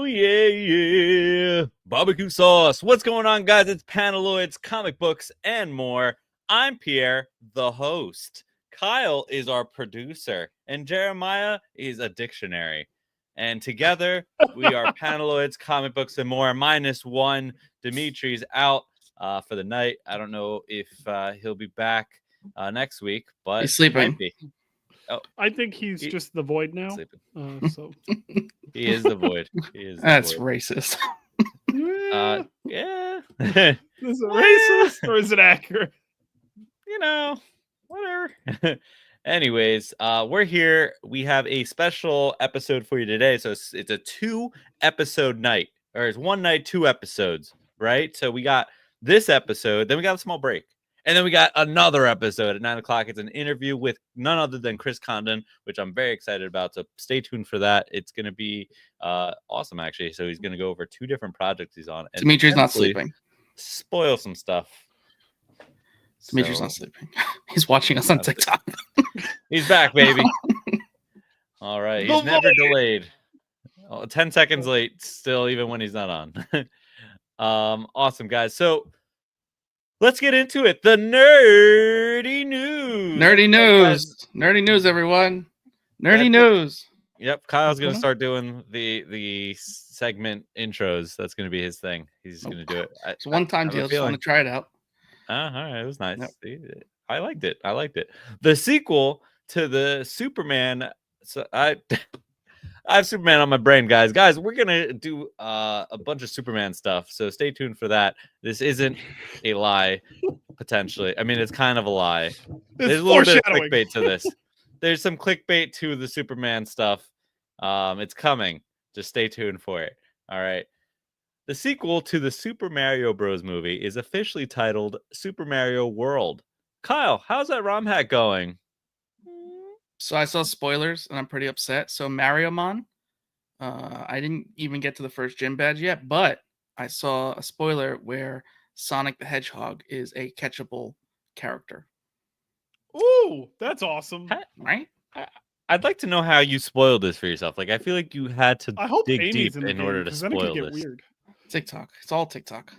Oh, yeah. Barbecue sauce. What's going on, guys? It's Paneloids, comic books, and more. I'm Pierre, the host. Kyle is our producer, and Jeremiah is a dictionary. And together, we are Paneloids, comic books, and more, minus one. Dimitri's out for the night. I don't know if he'll be back next week, but he's sleeping. Might be. Oh, I think he's just the void now. So he is the void. That's racist. Yeah. Is it racist or is it accurate? You know, whatever. Anyways, we're here. We have a special episode for you today. So it's a 2-episode night, or it's one night, 2 episodes, right? So we got this episode, then we got a small break. And then we got another episode at 9 o'clock. It's an interview with none other than Chris Condon, which I'm very excited about. So stay tuned for that. It's going to be awesome, actually. So he's going to go over 2 different projects he's on. And Dimitri's not sleeping. Spoil some stuff. Dimitri's not sleeping. He's watching us on TikTok. He's back, baby. All right. He's never delayed. 10 seconds late still, even when he's not on. Awesome, guys. So let's get into it. The nerdy news. Nerdy news. Nerdy news, everyone. Nerdy news. Yep. Kyle's going to start doing the segment intros. That's going to be his thing. He's going to do it. It's a one-time deal. Just want to try it out. All right. It was nice. Yep. I liked it. The sequel to the Superman. So I have Superman on my brain, guys. Guys, we're going to do a bunch of Superman stuff. So stay tuned for that. This isn't a lie, potentially. I mean, it's kind of a lie. There's a little bit of clickbait to this. There's some clickbait to the Superman stuff. It's coming. Just stay tuned for it. All right. The sequel to the Super Mario Bros. Movie is officially titled Super Mario World. Kyle, how's that ROM hack going? So I saw spoilers, and I'm pretty upset. So Mariomon, I didn't even get to the first gym badge yet, but I saw a spoiler where Sonic the Hedgehog is a catchable character. Ooh, that's awesome. Right? I'd like to know how you spoiled this for yourself. Like, I feel like you had to dig deep in order to spoil this. Weird. TikTok. It's all TikTok.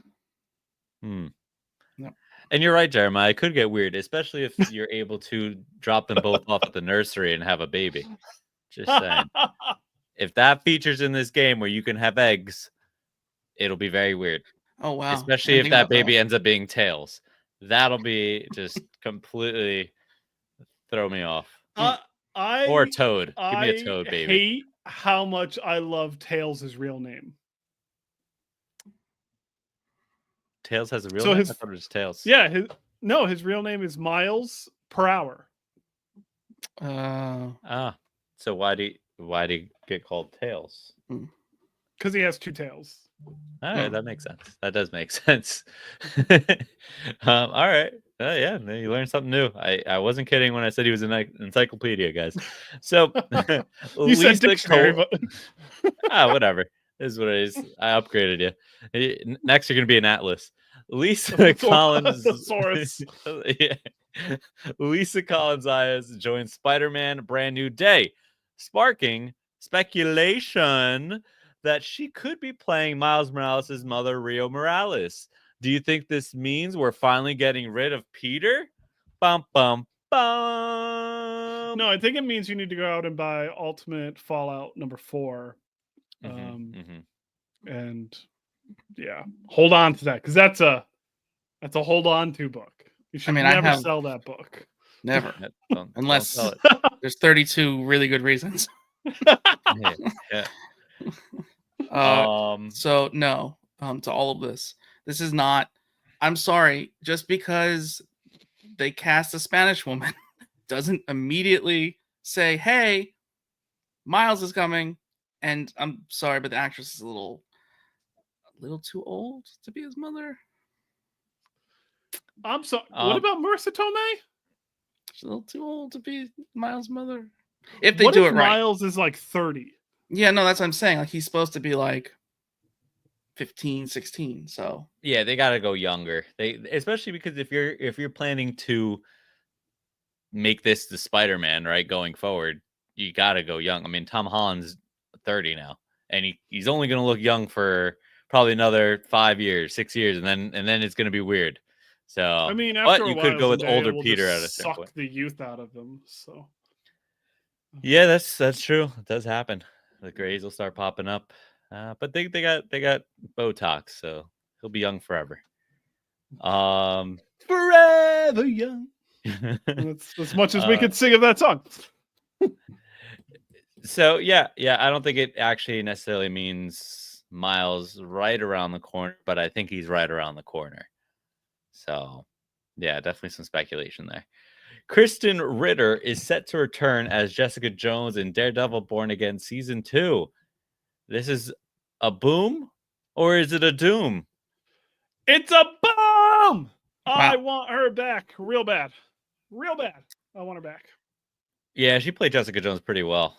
Yep. And you're right, Jeremiah. It could get weird, especially if you're able to drop them both off at the nursery and have a baby. Just saying. If that features in this game where you can have eggs, it'll be very weird. Oh, wow. Especially if that baby ends up being Tails. That'll be just completely throw me off. Or Toad. Give me a Toad, baby. I hate how much I love Tails' real name. Tails has a real name? I thought it was Tails. Yeah, his real name is Miles per hour. So why do you get called Tails? Because he has 2 tails. All right, that makes sense. That does make sense. All right. Yeah, you learned something new. I wasn't kidding when I said he was an encyclopedia, guys. So you said dictionary, but whatever. This is what it is. I upgraded you. Next, you're going to be an atlas. Lisa Collins. Lisa Collins-Ayas joins Spider-Man Brand New Day, sparking speculation that she could be playing Miles Morales' mother, Rio Morales. Do you think this means we're finally getting rid of Peter? Bum, bum, bum. No, I think it means you need to go out and buy Ultimate Fallout number 4. And yeah, hold on to that, because that's a hold on to book. You should never sell that book. Never. Unless there's 32 really good reasons. Yeah. So no, to all of this. This is not, I'm sorry, just because they cast a Spanish woman doesn't immediately say, hey, Miles is coming. And I'm sorry, but the actress is a little too old to be his mother. I'm sorry. What about Marissa Tomei? She's a little too old to be Miles' mother. If they do it right. Miles is like 30. Yeah, no, that's what I'm saying. Like, he's supposed to be like 15, 16. So yeah, they got to go younger. Especially because if you're planning to make this the Spider-Man, right, going forward, you got to go young. I mean, Tom Holland's 30 now, and he's only going to look young for probably another 5 years, 6 years, and then it's going to be weird. So I mean, but after a you while, could go with Zendaya older will Peter just at a certain point. suck the youth out of them. So yeah, that's true. It does happen. The grays will start popping up, but they got Botox, so he'll be young forever. Forever young. that's as much as we could sing of that song. So yeah, I don't think it actually necessarily means Miles right around the corner, but I think he's right around the corner. So yeah, definitely some speculation there. Kristen Ritter is set to return as Jessica Jones in Daredevil Born Again Season 2. This is a boom or is it a doom? It's a boom! Wow. I want her back real bad. Real bad. I want her back. Yeah, she played Jessica Jones pretty well.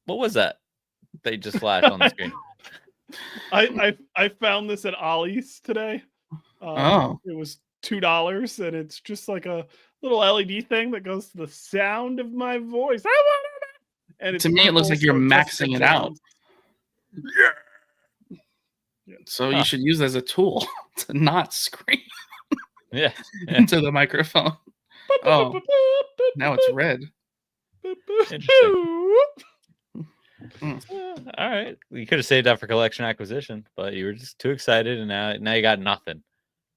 What was that? They just flashed on the screen. I found this at Ollie's today. It was $2, and it's just like a little LED thing that goes to the sound of my voice. I want it, and it's to me, it looks like you're maxing it out. Yeah. So you should use it as a tool to not scream. Yeah. Into the microphone. Oh, now it's red. Interesting. All right, you could have saved that for collection acquisition, but you were just too excited, and now you got nothing.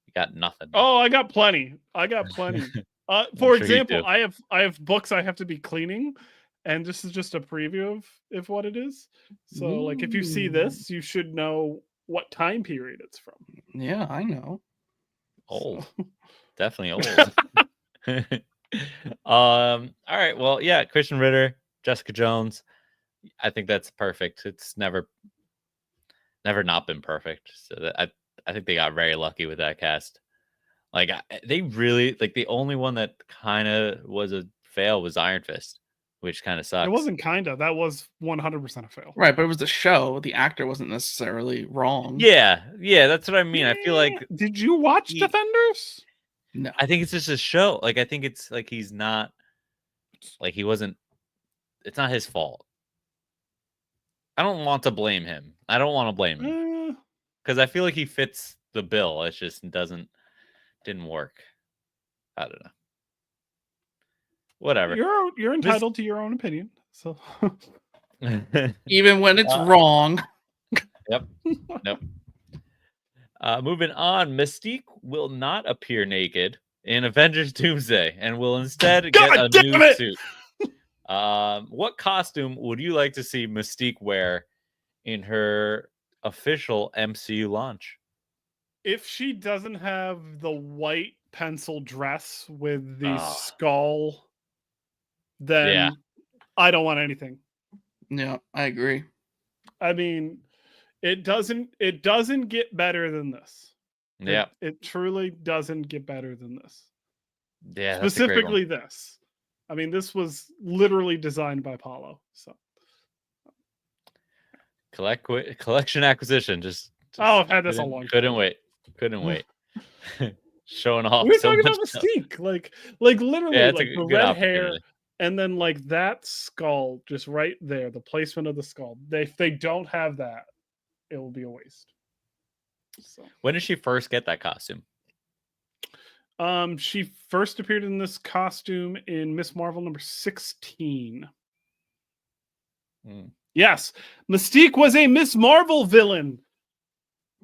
You got nothing. Oh, I got plenty. For example, I have books I have to be cleaning, and this is just a preview of what it is. So, like, if you see this, you should know what time period it's from. Yeah, I know. Old, definitely old. All right, well, yeah, Kristen Ritter, Jessica Jones. I think that's perfect. It's never not been perfect. So I think they got very lucky with that cast. Like they really like the only one that kind of was a fail was Iron Fist, which kind of sucks. It wasn't that was 100% a fail. Right, but it was the show. The actor wasn't necessarily wrong. Yeah, that's what I mean. I feel like did you watch Defenders? No. I think it's just a show. Like I think it's like he's not like he wasn't. It's not his fault. I don't want to blame him. I don't want to blame him because I feel like he fits the bill. It just didn't work. I don't know. Whatever. You're entitled to your own opinion. So even when it's wrong. Yep. Moving on, Mystique will not appear naked in Avengers Doomsday and will instead get a new suit. What costume would you like to see Mystique wear in her official MCU launch? If she doesn't have the white pencil dress with the skull, then I don't want anything. Yeah, I agree. I mean, it doesn't get better than this. Yeah. It truly doesn't get better than this. Yeah. Specifically this. I mean, this was literally designed by Paulo. So collection acquisition. Just I've had this a long time. Couldn't wait. Showing off. We're talking about Mystique, like literally, like the red hair, and then like that skull just right there. The placement of the skull. If they don't have that, it will be a waste. So when did she first get that costume? She first appeared in this costume in Miss Marvel number 16. Yes, Mystique was a Miss Marvel villain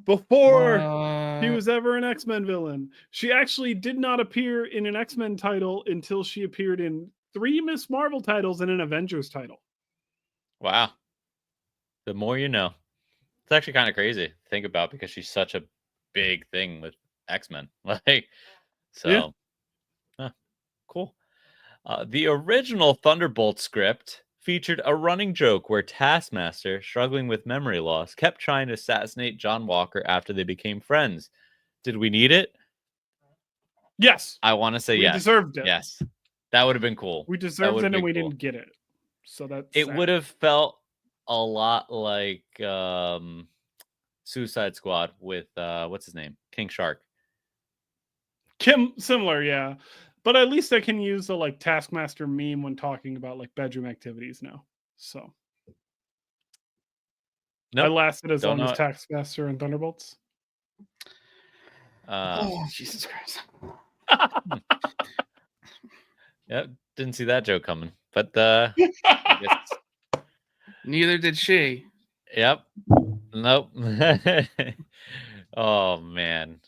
before he was ever an X-Men villain. She actually did not appear in an X-Men title until she appeared in 3 Miss Marvel titles and an Avengers title. Wow. The more you know. It's actually kind of crazy to think about because she's such a big thing with X-Men. Cool. The original Thunderbolt script featured a running joke where Taskmaster, struggling with memory loss, kept trying to assassinate John Walker after they became friends. Did we need it? Yes. I want to say yes. We deserved it. Yes. That would have been cool. We deserved it and we didn't get it. So that's it would have felt a lot like Suicide Squad with what's his name? King Shark. Similar, yeah. But at least I can use the like Taskmaster meme when talking about like bedroom activities now. So I Nope. lasted as Don't long know as it. Taskmaster and Thunderbolts. Oh, Jesus Christ. Yep, didn't see that joke coming. But I guess, Neither did she. yep. Nope. Oh man.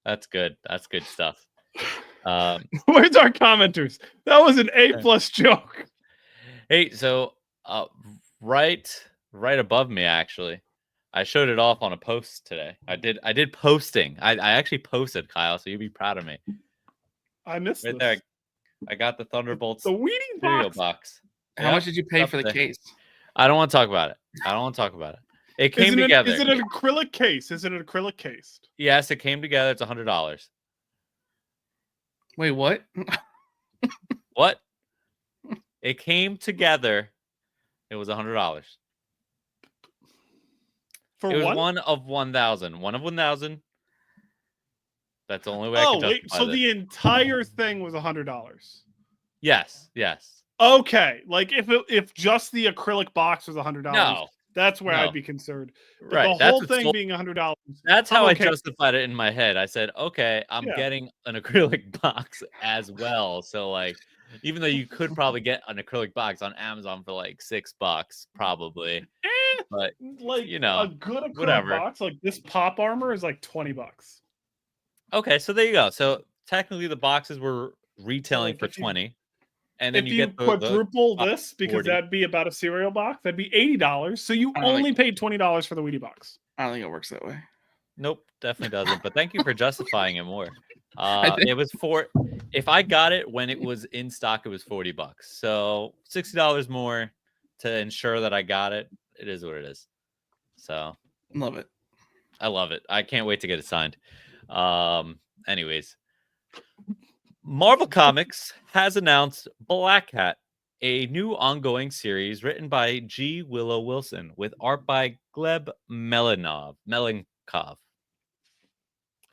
That's good. That's good stuff. Where's our commenters? That was an A+ joke. Hey, so right above me actually. I showed it off on a post today. I did posting. I actually posted, Kyle, so you'd be proud of me. I missed Right this. there. I got the Thunderbolts The Wheaties cereal box. box. How much did you pay for the case? I don't want to talk about it. I don't want to talk about it. It came Is together. it an acrylic case? Is it an acrylic case? Yes, it came together. It's $100. Wait, what? What? It came together. It was $100. For It was one? one of 1,000. One of 1,000. That's the only way I can justify wait. So this. the entire thing was $100. Yes. Yes. Okay. Like if just the acrylic box was $100, No. that's where No. I'd be concerned. But Right. the That's whole what thing sold- being $100. That's how I'm I okay. justified it in my head. I said, okay, I'm Yeah. getting an acrylic box as well. So like, even though you could probably get an acrylic box on Amazon for like $6, probably. But like you know, a good acrylic whatever. box, like this pop armor is like $20. Okay, so there you go. So technically, the boxes were retailing like for if you- 20, and then If you you get the quadruple box this, because 40. that'd be about a cereal box, that'd be $80. So you I don't only paid $20 for the Wheaties box. I don't think it works that way. Nope, definitely doesn't. But thank you for justifying it more. think- It was if I got it when it was in stock, it was $40. So $60 more to ensure that I got it. It is what it is. So Love it. I love it. I can't wait to get it signed. Anyways, Marvel Comics has announced Black Hat, a new ongoing series written by G. Willow Wilson with art by Gleb Melenkov.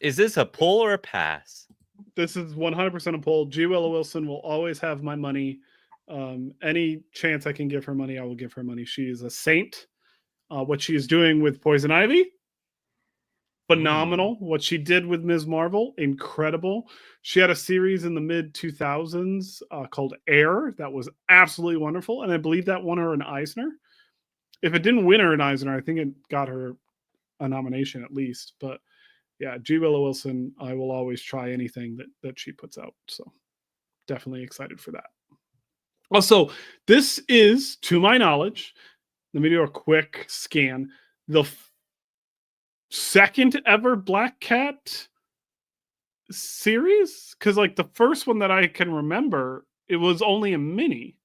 Is this a pull or a pass? This is 100% a pull. G. Willow Wilson will always have my money. Any chance I can give her money, I will give her money. She is a saint. What she is doing with Poison Ivy, phenomenal. What she did with Ms. Marvel, incredible. She had a series in the mid 2000s called Air that was absolutely wonderful, and I believe that won her an Eisner. If it didn't win her an Eisner, I think it got her a nomination at least. But yeah, G. Willow Wilson, I will always try anything that she puts out. So definitely excited for that. Also, this is, to my knowledge, let me do a quick scan, the second ever Black Cat series, because like the first one that I can remember, it was only a mini.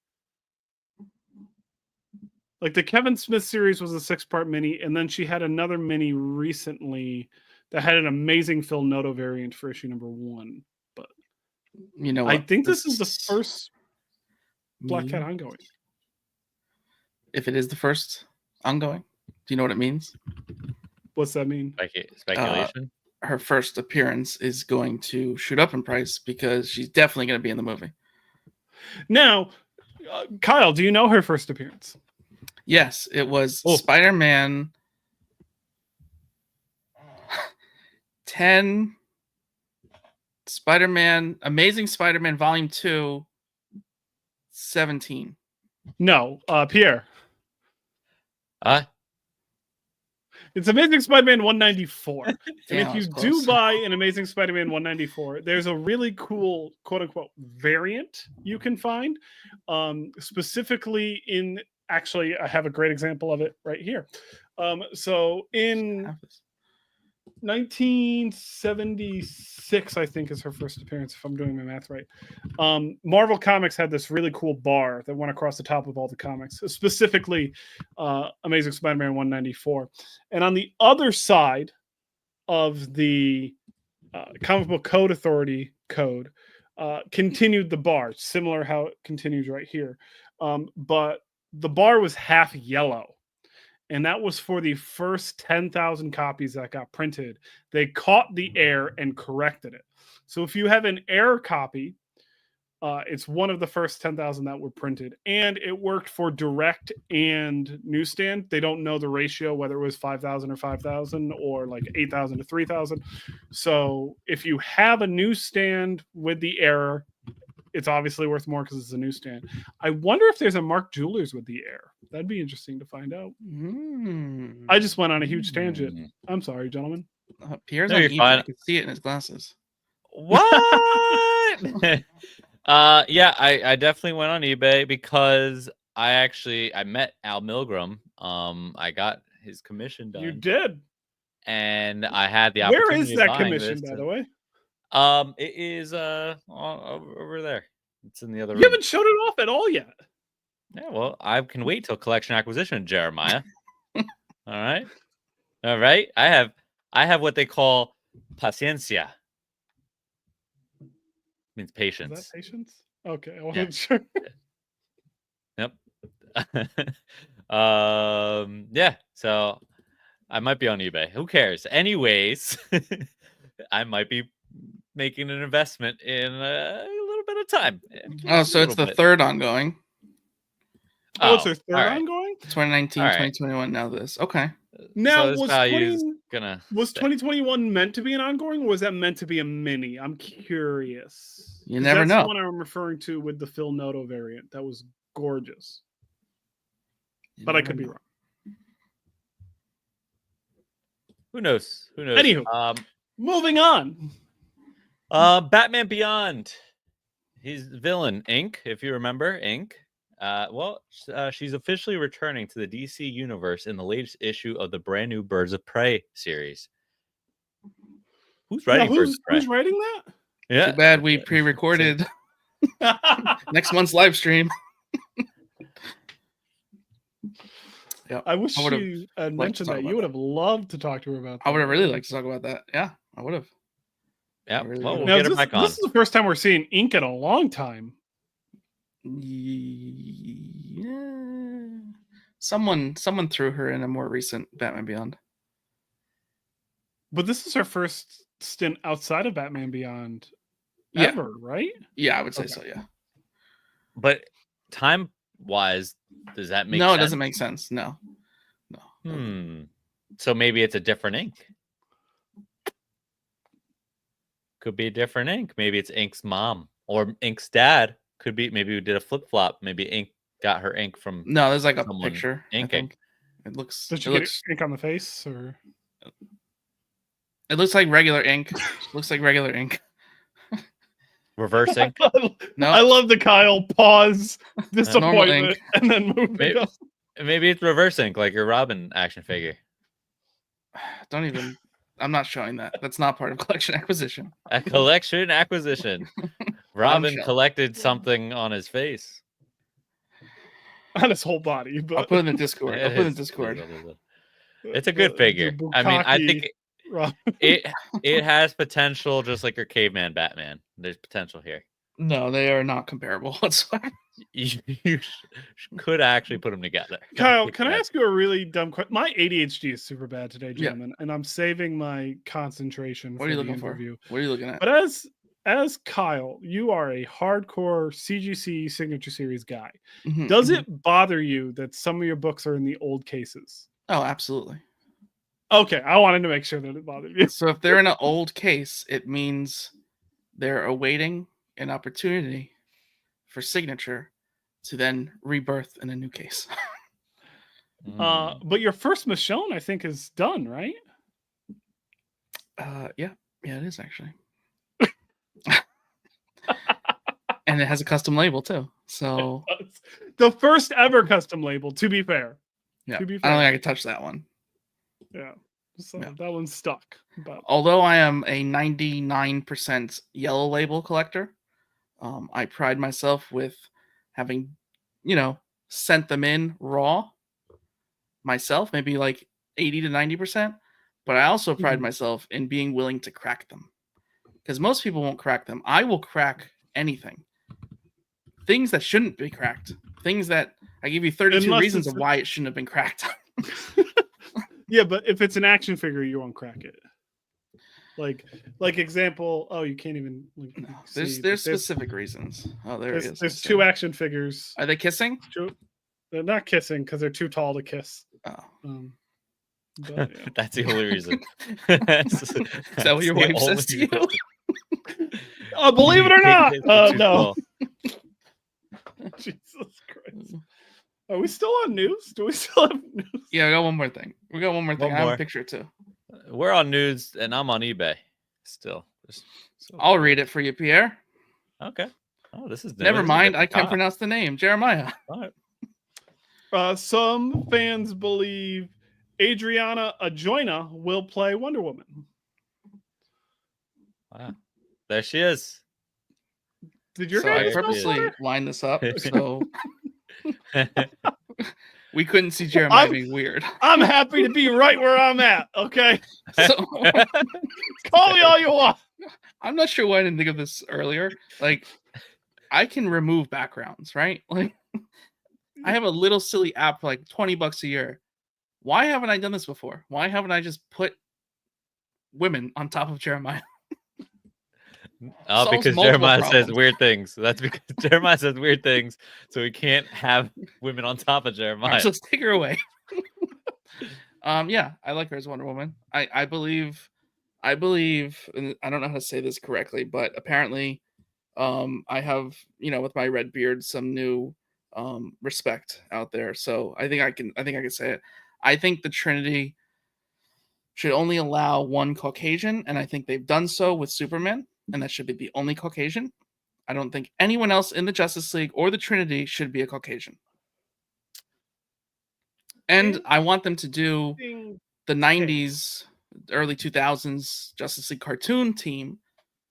Like the Kevin Smith series was a 6-part mini, and then she had another mini recently that had an amazing Phil Noto variant for issue number 1. But you know what? I think this is the first Black Cat ongoing. If it is the first ongoing, do you know what it means? What's that mean? Speculation. Her first appearance is going to shoot up in price because she's definitely going to be in the movie. Now, Kyle, do you know her first appearance? Yes, it was Spider-Man 10, Amazing Spider-Man Volume 2, 17. No, Pierre. It's Amazing Spider-Man 194. And if you do buy an Amazing Spider-Man 194, there's a really cool quote-unquote variant you can find. Specifically in, actually, I have a great example of it right here. So in 1976, I think, is her first appearance, if I'm doing my math right. Marvel Comics had this really cool bar that went across the top of all the comics, specifically Amazing Spider-Man 194. And on the other side of the Comic Book Code Authority code continued the bar, similar how it continues right here. But the bar was half yellow. and that was for the first 10,000 copies that got printed. They caught the error and corrected it. So if you have an error copy, it's one of the first 10,000 that were printed, and it worked for direct and newsstand. They don't know the ratio, whether it was 5,000 or 5,000 or like 8,000 to 3,000. So if you have a newsstand with the error, it's obviously worth more because it's a newsstand. I wonder if there's a Mark Jewelers with the error. That'd be interesting to find out. I just went on a huge tangent. I'm sorry, gentlemen. Pierre's on eBay. I can see it in his glasses. What? Yeah, I definitely went on eBay because I met Al Milgram. I got his commission done. You did, and I had the opportunity. Where is that commission, by the way? It is over there. It's in the other room. You haven't showed it off at all yet. Yeah, well, I can wait till collection acquisition, Jeremiah. All right. I have what they call paciencia. Means patience. Is that patience? Okay, I wasn't sure. Yep. Yeah. So I might be on eBay. Who cares? Anyways, I might be making an investment in a little bit of time. Oh, so it's the third ongoing. Oh, it's their third ongoing? 2019, 2021, now this. Okay. Now, so was 2021 meant to be an ongoing, or was that meant to be a mini? I'm curious. You never know. That's the one I'm referring to with the Phil Noto variant. That was gorgeous. But I could be wrong. Who knows? Anywho, moving on. Batman Beyond. He's villain, Inc. If you remember, Inc. She's officially returning to the DC universe in the latest issue of the brand new Birds of Prey series. Who's writing Birds of Prey? Who's writing that? Yeah. Too bad we pre-recorded next month's live stream. Yeah, I wish you had mentioned that. You would have loved to talk to her about that. I would have really liked to talk about that. Yeah, I would have. Yeah, really we'll get her back on. This is the first time we're seeing Ink in a long time. Yeah. Someone threw her in a more recent Batman Beyond. But this is her first stint outside of Batman Beyond ever, right? Yeah, I would say so, yeah. But time-wise, does that make sense? No, it doesn't make sense. No. So maybe it's a different Ink. Could be a different Ink. Maybe it's Ink's mom or Ink's dad. Could be. Maybe we did a flip flop. Maybe Ink got her ink from. No, there's like a picture. Inking. It looks. Did you get ink on the face, or? It looks like regular ink. Looks like regular ink. Reverse ink. No, I love the Kyle pause, disappointment, and then move. Maybe it's reverse ink, like your Robin action figure. Don't even. I'm not showing that. That's not part of collection acquisition. A collection acquisition. Robin collected something on his face. On his whole body. But... I'll put it in Discord. It's a good figure. I mean, I think it has potential, just like your caveman Batman. There's potential here. No, they are not comparable whatsoever. You could actually put them together. Kyle, can I ask you a really dumb question? My ADHD is super bad today, gentlemen, and I'm saving my concentration for the interview. What are you looking at? But as Kyle, you are a hardcore CGC Signature Series guy. Mm-hmm, Does it bother you that some of your books are in the old cases? Oh, absolutely. Okay, I wanted to make sure that it bothered you. So if they're in an old case, it means they're awaiting an opportunity for Signature to then rebirth in a new case. But your first Michonne, I think, is done, right? Yeah, it is actually. And it has a custom label too. So the first ever custom label, to be fair. Yeah. I don't think I could touch that one. Yeah. So that one's stuck. But although I am a 99% yellow label collector, I pride myself with having, sent them in raw myself, maybe like 80 to 90%. But I also pride myself in being willing to crack them. Because most people won't crack them. I will crack anything. Things that shouldn't be cracked. Things that I give you 32 reasons of why it shouldn't have been cracked. Yeah, but if it's an action figure, you won't crack it. Like example. Oh, you can't even. No, there's specific reasons. Oh, there it is. There's two action figures. Are they kissing? They're not kissing because they're too tall to kiss. Oh. But, yeah. That's the only reason. Is that what your wife says to you? Oh, believe it or not. No. Tall. Jesus Christ. Are we still on news? Do we still have news? Yeah, we got one more thing. I have a picture too. We're on news, and I'm on eBay still. I'll read it for you, Pierre. Okay. Oh, this is never mind. I can't pronounce the name. Jeremiah. All right. Some fans believe Adriana Ajoina will play Wonder Woman. Wow. There she is. Did your guys guys purposely line this up so we couldn't see Jeremiah being weird? I'm happy to be right where I'm at. Okay. So, call me all you want. I'm not sure why I didn't think of this earlier. Like, I can remove backgrounds, right? Like, I have a little silly app for like $20 a year. Why haven't I done this before? Why haven't I just put women on top of Jeremiah? Oh, because Jeremiah says weird things. That's because Jeremiah says weird things, so we can't have women on top of Jeremiah. Right, so let's take her away. Yeah, I like her as Wonder Woman. I believe, and I don't know how to say this correctly, but apparently, I have, with my red beard, some new respect out there. So I think I can say it. I think the Trinity should only allow one Caucasian, and I think they've done so with Superman. And that should be the only Caucasian. I don't think anyone else in the Justice League or the Trinity should be a Caucasian. And I want them to do the 90s, early 2000s Justice League cartoon team.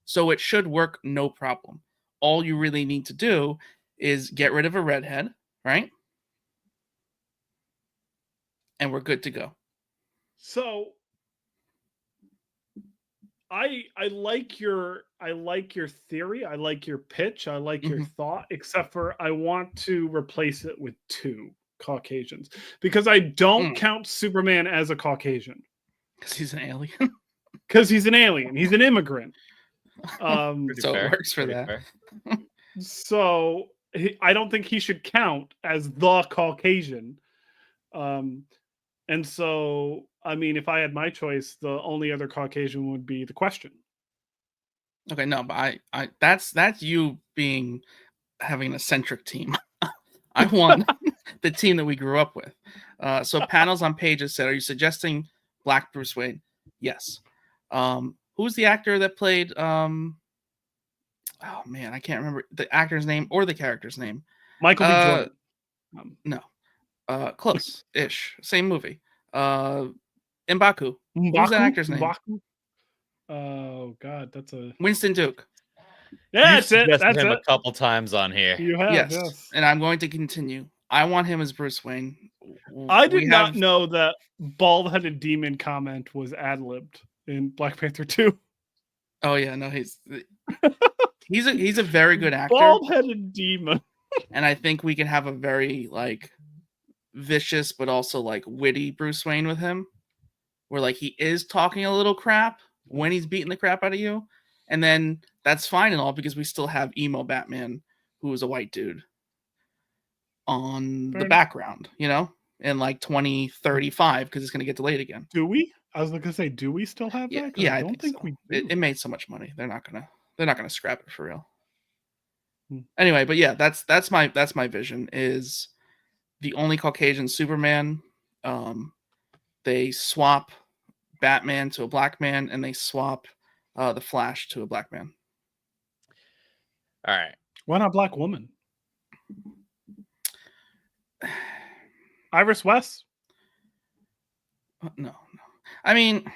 So it should work no problem. All you really need to do is get rid of a redhead, right? And we're good to go. So I like your theory. I like your pitch. I like your thought, except for I want to replace it with two Caucasians because I don't count Superman as a Caucasian. Because he's an alien. Because he's an alien. He's an immigrant. So it works for that. So I don't think he should count as the Caucasian. And so, I mean, if I had my choice, the only other Caucasian would be the Question. Okay, no, but I that's you having an eccentric team. I want the team that we grew up with. So panels on pages said, "Are you suggesting Black Bruce Wayne?" Yes. Who's the actor that played? Oh man, I can't remember the actor's name or the character's name. Michael B. Jordan. No. Close-ish. Same movie. M'Baku. Who's that actor's name? M'Baku? Oh God, that's a Winston Duke. Yeah, that's it. That's him it. A couple times on here. You have, yes. And I'm going to continue. I want him as Bruce Wayne. I did not know that bald-headed demon comment was ad-libbed in Black Panther 2. Oh yeah, no, he's a very good actor. Bald-headed demon. And I think we can have a very vicious but also witty Bruce Wayne with him, where he is talking a little crap when he's beating the crap out of you, and then that's fine and all because we still have emo Batman, who is a white dude, on the background, in 2035 because it's going to get delayed again. Do we? I was going to say, do we still have that? Yeah, I don't think so. we do. It made so much money. They're not gonna scrap it for real. Anyway, but yeah, that's my vision is the only Caucasian Superman. They swap Batman to a black man, and they swap the Flash to a black man. All right. Why not black woman? Iris West? No. I mean,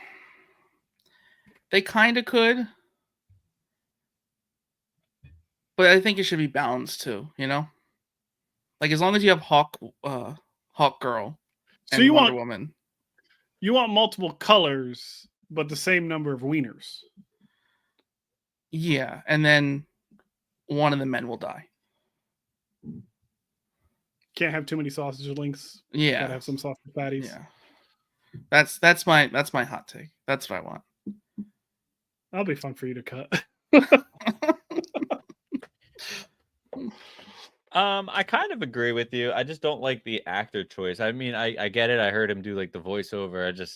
they kind of could, but I think it should be balanced too. As long as you have Hawk Girl, and so you Wonder want Woman. You want multiple colors, but the same number of wieners. Yeah, and then one of the men will die. Can't have too many sausage links. Yeah. Gotta have some sausage patties. Yeah. That's my hot take. That's what I want. That'll be fun for you to cut. I kind of agree with you. I just don't like the actor choice. I mean, I get it. I heard him do like the voiceover.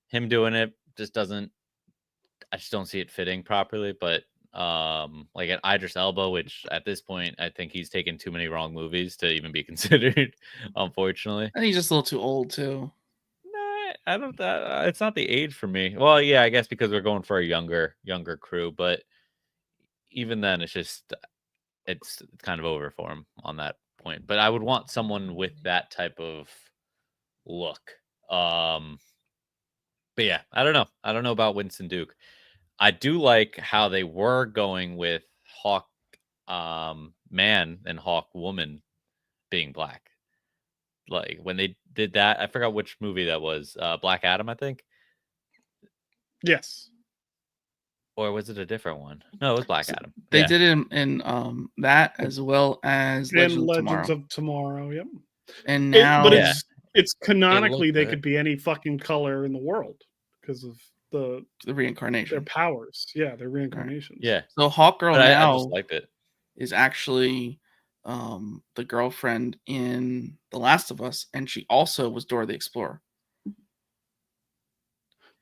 Him doing it just doesn't. I just don't see it fitting properly. But like an Idris Elba, which at this point I think he's taken too many wrong movies to even be considered. Unfortunately, I think he's just a little too old too. Nah, I don't. It's not the age for me. Well, yeah, I guess because we're going for a younger crew, but even then, it's kind of over for him on that point. But I would want someone with that type of look. But yeah, I don't know. I don't know about Winston Duke. I do like how they were going with Hawk man and Hawk woman being black. Like when they did that, I forgot which movie that was. Black Adam, I think. Yes. Or was it a different one? No, it was Black Adam. They did it in that as well as Legends of Tomorrow. Yep. And now, but it's canonically they good. could be any fucking color in the world because of the reincarnation, their powers. Yeah, their reincarnations. Yeah. So Hawkgirl I now just liked it. Is actually the girlfriend in The Last of Us, and she also was Dora the Explorer.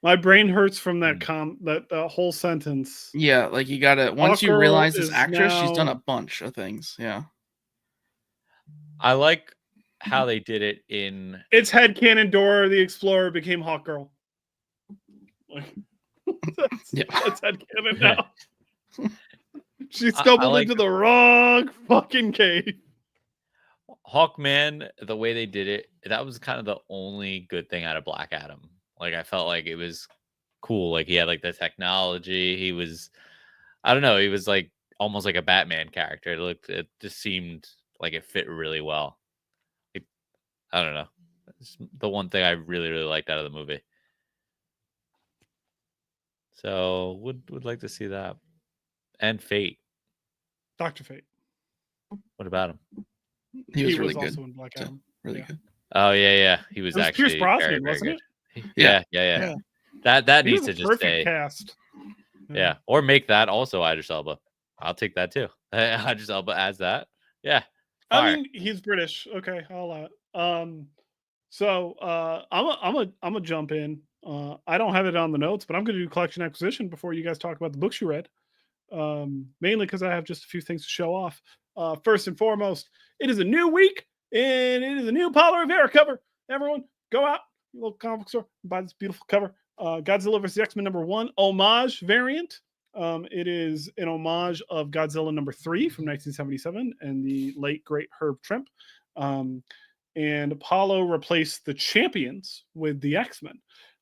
My brain hurts from that that whole sentence. Yeah, like you gotta once you realize this actress, she's done a bunch of things. Yeah, I like how they did it in. It's headcanon. Dora the Explorer became Hawkgirl. Like, that's headcanon now. She stumbled into the wrong fucking cave. Hawkman, the way they did it, that was kind of the only good thing out of Black Adam. Like I felt like it was cool. Like he had like the technology. He was, I don't know, he was like almost like a Batman character. It just seemed like it fit really well. I don't know. It's the one thing I really, really liked out of the movie. So would like to see that. And Fate. Dr. Fate. What about him? He was really also good. In Black Adam. Really good. Oh yeah. He was actually Pierce Brosnan, very, very wasn't good. it? Yeah. That needs to just stay. Cast. Yeah, or make that also Idris Elba. I'll take that too. Idris Elba as that. Yeah. I mean, he's British. Okay, I'll So I'm a jump in. I don't have it on the notes, but I'm going to do collection acquisition before you guys talk about the books you read. Mainly because I have just a few things to show off. First and foremost, it is a new week and it is a new Paulo Rivera cover. Everyone, go out, local comic book store, and buy this beautiful cover. Godzilla vs. X-Men #1 homage variant. It is an homage of Godzilla #3 from 1977 and the late great Herb Trimpe. And Apollo replaced the champions with the X-Men.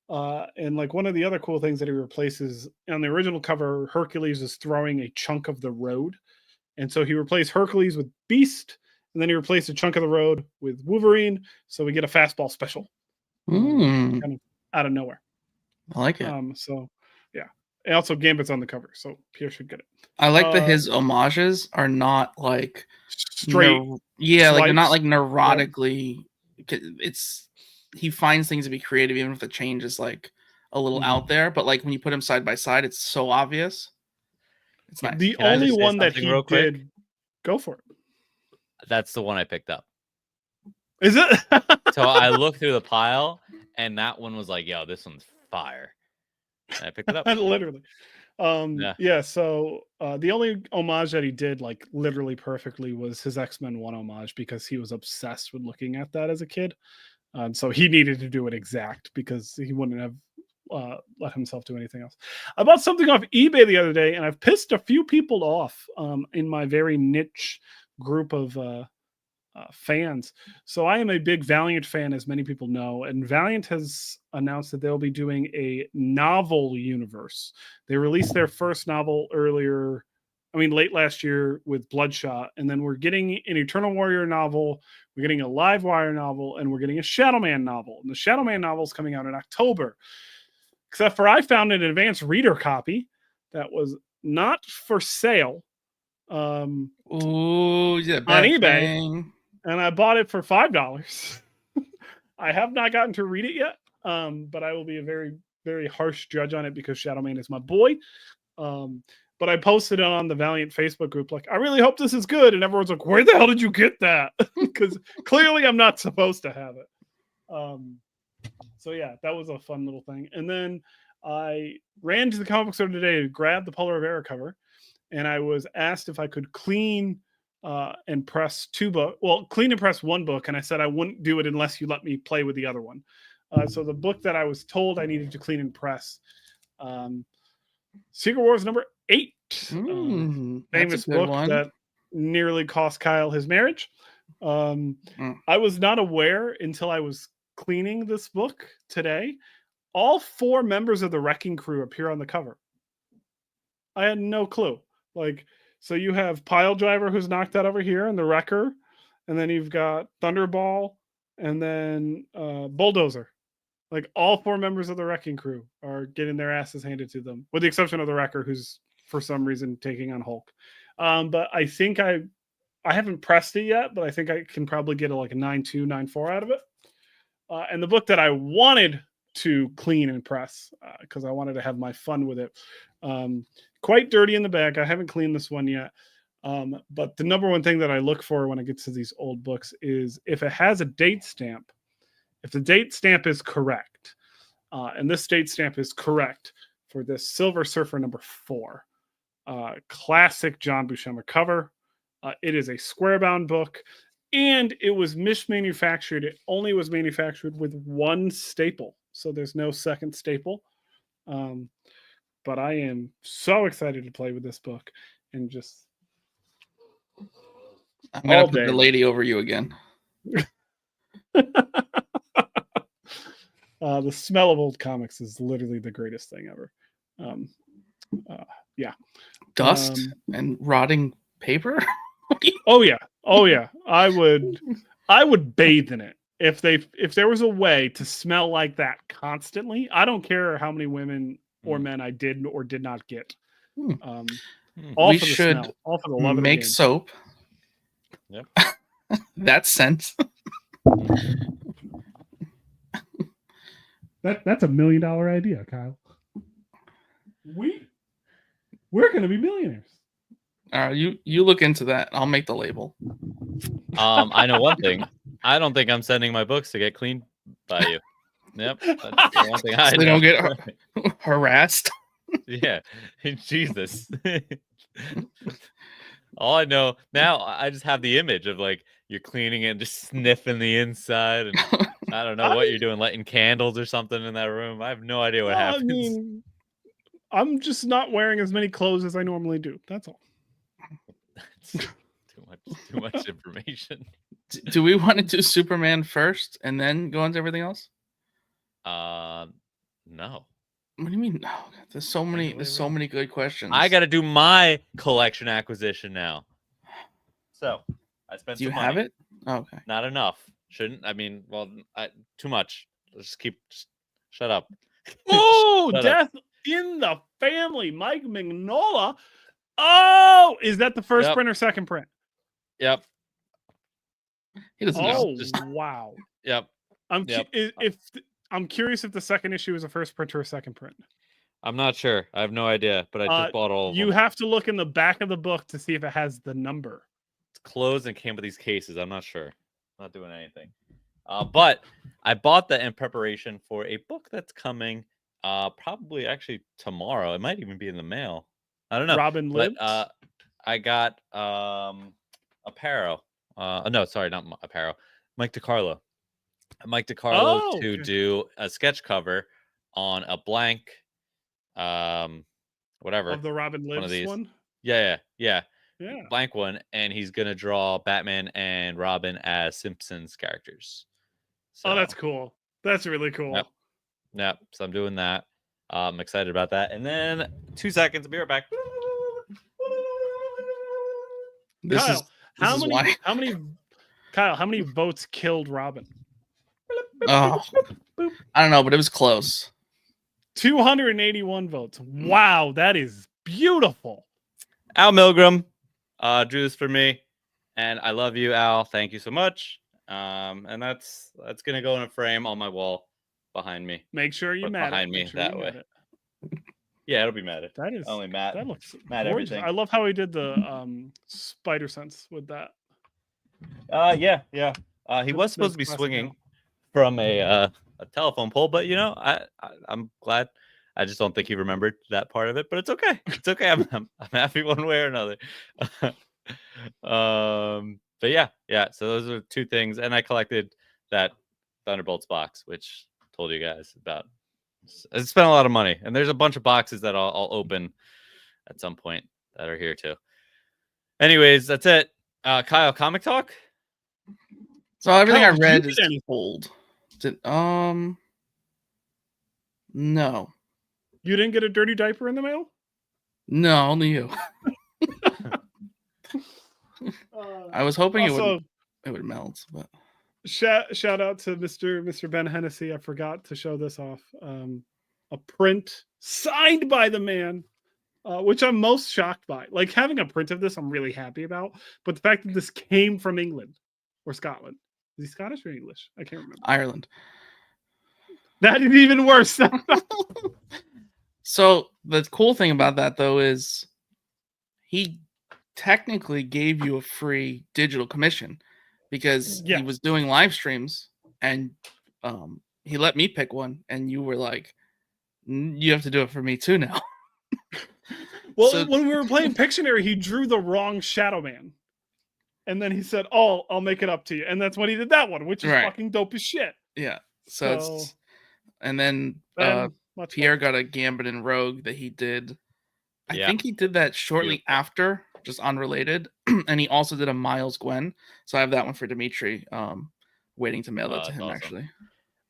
And like one of the other cool things that he replaces on the original cover, Hercules is throwing a chunk of the road. And so he replaced Hercules with Beast, and then he replaced a chunk of the road with Wolverine. So we get a fastball special. Kind of out of nowhere. I like it. So yeah. And also Gambit's on the cover, so Pierre should get it. I like that his homages are not like straight. like they're not like neurotically. It's he finds things to be creative, even if the change is like a little out there. But like when you put them side by side, it's so obvious. It's nice. The only one that he did, go for it. That's the one I picked up. Is it? So I looked through the pile, and that one was like, "Yo, this one's fire." And I picked it up. Literally. Yeah. So the only homage that he did like literally perfectly was his X-Men 1 homage, because he was obsessed with looking at that as a kid. So he needed to do it exact because he wouldn't have let himself do anything else. I bought something off eBay the other day, and I've pissed a few people off in my very niche group of fans. So I am a big Valiant fan, as many people know, and Valiant has announced that they'll be doing a novel universe. They released their first novel late last year with Bloodshot, and then we're getting an Eternal Warrior novel, we're getting a Livewire novel, and we're getting a Shadowman novel. And the Shadowman novel is coming out in October. Except for I found an advanced reader copy that was not for sale on eBay. and I bought it for $5. I have not gotten to read it yet, but I will be a very, very harsh judge on it because Shadowman is my boy. But I posted it on the Valiant Facebook group, like, I really hope this is good. And everyone's like, where the hell did you get that? Because clearly I'm not supposed to have it. So yeah, that was a fun little thing. And then I ran to the comic book store today to grab the Polar Rivera cover, and I was asked if I could clean and press clean and press one book, and I said I wouldn't do it unless you let me play with the other one. So the book that I was told I needed to clean and press, Secret Wars number 8, famous book that nearly cost Kyle his marriage. I was not aware until I was cleaning this book today. All 4 members of the Wrecking Crew appear on the cover. I had no clue. Like, so you have Pile Driver, who's knocked out over here, and the Wrecker, and then you've got Thunderball, and then Bulldozer. Like, all 4 members of the Wrecking Crew are getting their asses handed to them, with the exception of the Wrecker, who's for some reason taking on Hulk. But I think I haven't pressed it yet, but I think I can probably get a 9.2, 9.4 out of it. And the book that I wanted to clean and press, because I wanted to have my fun with it, quite dirty in the back. I haven't cleaned this one yet. But the number one thing that I look for when I get to these old books is if it has a date stamp. If the date stamp is correct, and this date stamp is correct for this Silver Surfer number 4, classic John Buscema cover. It is a square-bound book, and it was mismanufactured. It only was manufactured with 1 staple, so there's no second staple. But I am so excited to play with this book and just. I'm gonna put the lady over you again. The smell of old comics is literally the greatest thing ever. Yeah. Dust and rotting paper. Oh yeah. I would bathe in it if there was a way to smell like that constantly. I don't care how many women or men I did or did not get. All we for the should smell, all for the love of make the game. Soap. Yep. That scent. That's $1 million idea, Kyle. We're gonna be millionaires. You look into that. I'll make the label. I know one thing. I don't think I'm sending my books to get cleaned by you. Yep, that's the one thing I know. They don't get harassed. Yeah, Jesus. All I know now, I just have the image of you're cleaning it and just sniffing the inside, and I don't know what you're doing, lighting candles or something in that room. I have no idea what happens. I mean, I'm just not wearing as many clothes as I normally do. That's all. Too much information. Do we want to do Superman first and then go into everything else? No. What do you mean? No, there's so many good questions. I got to do my collection acquisition now. So I spent. Do you have it? Oh, okay. Not enough. Shouldn't. I mean, too much. Let's shut up. Oh, death in the family. Mike Mignola. Oh, is that the first print or second print? Yep. He doesn't know. Wow. Yep. I'm curious if the second issue is a first print or a second print. I'm not sure. I have no idea, but I just bought all of them. You have to look in the back of the book to see if it has the number. It's closed and came with these cases. I'm not sure. I'm not doing anything. But I bought that in preparation for a book that's coming probably actually tomorrow. It might even be in the mail. I don't know. Robin Lives? I got Aparo. No, sorry, not Aparo. Mike DiCarlo. To do a sketch cover on a blank whatever of the Robin Lives one. Yeah. Blank one, and he's gonna draw Batman and Robin as Simpsons characters. So, that's cool. That's really cool. Yep. So I'm doing that. I'm excited about that. And then 2 seconds, I'll be right back. Kyle, how many votes killed Robin? Oh, I don't know, but it was close. 281 votes. Wow, that is beautiful. Al Milgram drew this for me, And I love you, Al. Thank you so much. And that's gonna go in a frame on my wall behind me. Make sure you mat behind it. me Make sure that you way. mat it. Yeah, it'll be matted. That is Only matte. That looks matte gorgeous. everything. I love how he did the spider sense with that. Yeah. He was supposed That's to be classic swinging Al. from a telephone pole, but I'm glad. I just don't think he remembered that part of it, but it's okay. It's okay. I'm happy one way or another. But yeah. So those are two things, and I collected that Thunderbolts box, which I told you guys about. I spent a lot of money, and there's a bunch of boxes that I'll open at some point that are here too. Anyways, that's it. Kyle, comic talk. So everything Kyle, I did you read get is any- old. No. You didn't get a dirty diaper in the mail? No, only you. I was hoping Also, it would melt, but shout out to Mr. Ben Hennessy. I forgot to show this off. A print signed by the man, which I'm most shocked by. Like, having a print of this, I'm really happy about. But the fact that this came from England or Scotland. Is he Scottish or English? I can't remember. Ireland. That is even worse. So the cool thing about that, though, is he technically gave you a free digital commission because Yeah. he was doing live streams, and he let me pick one, and you were like, you have to do it for me too now. Well, So- when we were playing Pictionary, he drew the wrong Shadow Man. And then he said, "Oh, I'll make it up to you." And that's when he did that one, which is Right. fucking dope as shit. Yeah. So it's, and then much Pierre got a Gambit and Rogue that he did. I Yeah. think he did that shortly after, just unrelated. And he also did a Miles Gwen. So I have that one for Dimitri. Waiting to mail that to That's him, awesome. actually.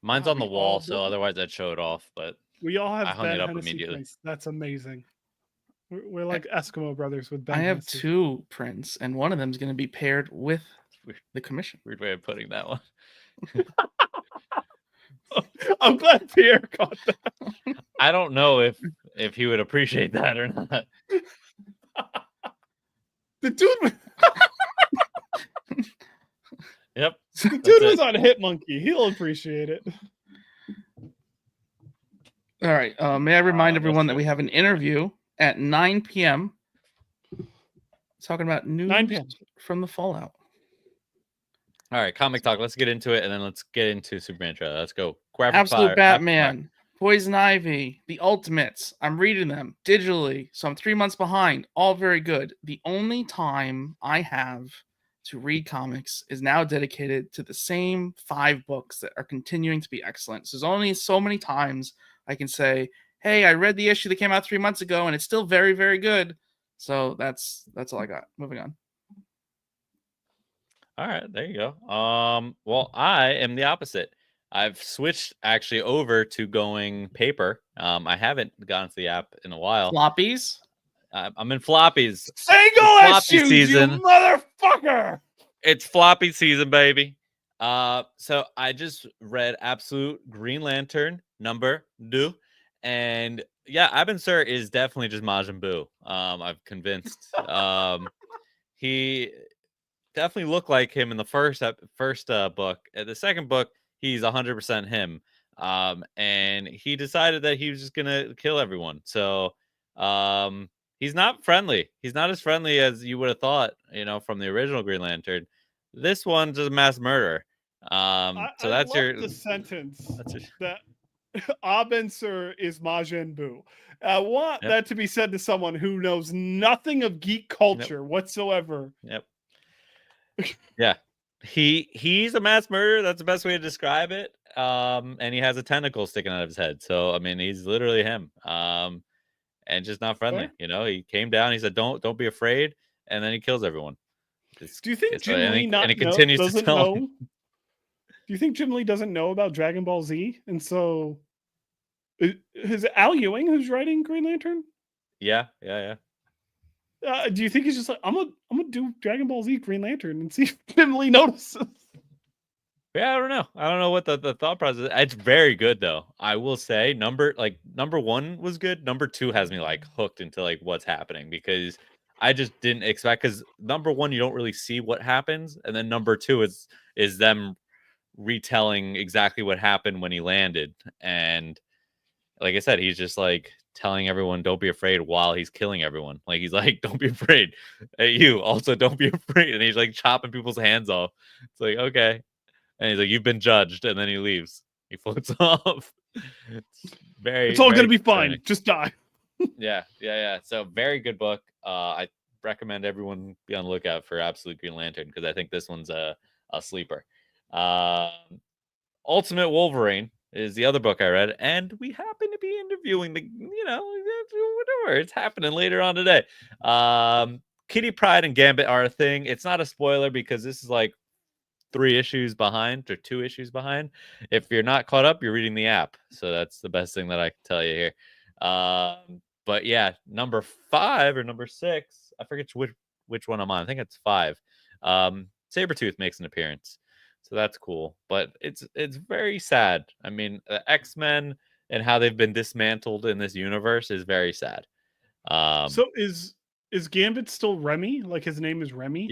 Mine's Wow, on the we wall, all so do. otherwise I'd show it off. But We all have I hung Ben it up Hennessy immediately. prints. That's amazing. We're like Eskimo brothers with Ben I have Hennessy. 2 prints, and one of them is going to be paired with the commission. Weird way of putting that one. I'm glad Pierre caught that. I don't know if he would appreciate that or not. The dude, Yep. the dude was on Hit Monkey. He'll appreciate it. All right. May I remind that's everyone that it. we have an interview at 9 p.m. talking about news 9 p.m. from the Fallout. All right, comic talk. Let's get into it, and then let's get into Superman trailer. Let's go. Rapid Absolute fire. Batman, Poison Ivy, The Ultimates. I'm reading them digitally, so I'm 3 months behind. All very good. The only time I have to read comics is now dedicated to the same 5 books that are continuing to be excellent. So there's only so many times I can say, hey, I read the issue that came out 3 months ago, and it's still very, very good. So that's all I got. Moving on. All right, there you go. Well, I am the opposite. I've switched actually over to going paper. I haven't gone to the app in a while. Floppies. I'm in floppies. Single Floppy issues, season. you motherfucker! It's floppy season, baby. So I just read Absolute Green Lantern #2, and yeah, Abin Sur is definitely just Majin Buu. I've convinced. He definitely looked like him in the first book. At the second book, he's 100% him. And he decided that he was just gonna kill everyone. So, he's not friendly. He's not as friendly as you would have thought, from the original Green Lantern. This one's just a mass murder. So that's the sentence that Abin Sur is Majin Buu. I want that to be said to someone who knows nothing of geek culture whatsoever. Yep. Yeah. He's a mass murderer. That's the best way to describe it. And he has a tentacle sticking out of his head. So I mean, he's literally him. And just not friendly. He came down. He said, "Don't be afraid," and then he kills everyone. Do you think Jim Lee doesn't know? Do you think Jim Lee doesn't know about Dragon Ball Z? And so, is Al Ewing who's writing Green Lantern? Yeah. Do you think he's just like, I'm gonna do Dragon Ball Z Green Lantern and see if Jim Lee notices? Yeah, I don't know. I don't know what the thought process is. It's very good though. I will say number 1 was good. Number 2 has me like hooked into like what's happening because I just didn't expect, because number one, you don't really see what happens, and then number two is them retelling exactly what happened when he landed. And like I said, he's just like telling everyone don't be afraid while he's killing everyone. Like he's like, don't be afraid. Hey, you also don't be afraid. And he's like chopping people's hands off. It's like, okay. And he's like, you've been judged. And then he leaves. He floats off. It's very, It's all very gonna be fine. concerning. Just die. Yeah. So very good book. I recommend everyone be on the lookout for Absolute Green Lantern, because I think this one's a sleeper. Ultimate Wolverine is the other book I read, and we happen to be interviewing the, whatever, it's happening later on today. Kitty Pryde and Gambit are a thing. It's not a spoiler because this is like 3 issues behind or 2 issues behind. If you're not caught up, you're reading the app. So that's the best thing that I can tell you here. But yeah, number 5 or number 6, I forget which one I'm on. I think it's 5. Sabretooth makes an appearance. So that's cool. But it's very sad. I mean, the X-Men and how they've been dismantled in this universe is very sad. So is Gambit still Remy? Like his name is Remy?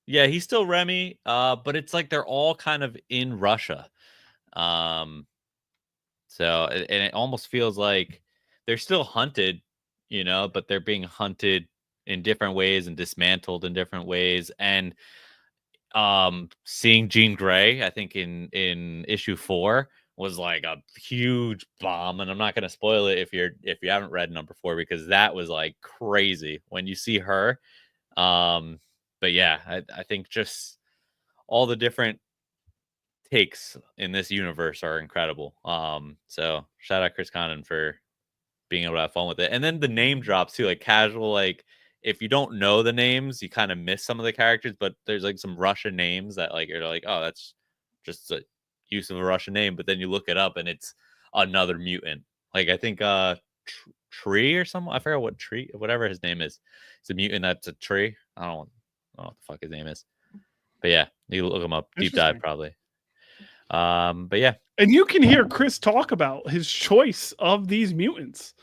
Yeah, he's still Remy, but it's like they're all kind of in Russia. And it almost feels like they're still hunted, but they're being hunted in different ways and dismantled in different ways. And seeing Jean Grey, I think in issue 4 was like a huge bomb. And I'm not going to spoil it if you haven't read number 4, because that was like crazy when you see her. But yeah, I think just all the different takes in this universe are incredible. So shout out Chris Condon for being able to have fun with it. And then the name drops too, like casual, like if you don't know the names, you kind of miss some of the characters, but there's like some Russian names that like you're like, oh, that's just a use of a Russian name. But then you look it up and it's another mutant. Like I think Tree or something. I forgot what Tree, whatever his name is. It's a mutant that's a tree. I don't know what the fuck his name is. But yeah, you look him up. Deep dive probably. But yeah. And you can hear Chris talk about his choice of these mutants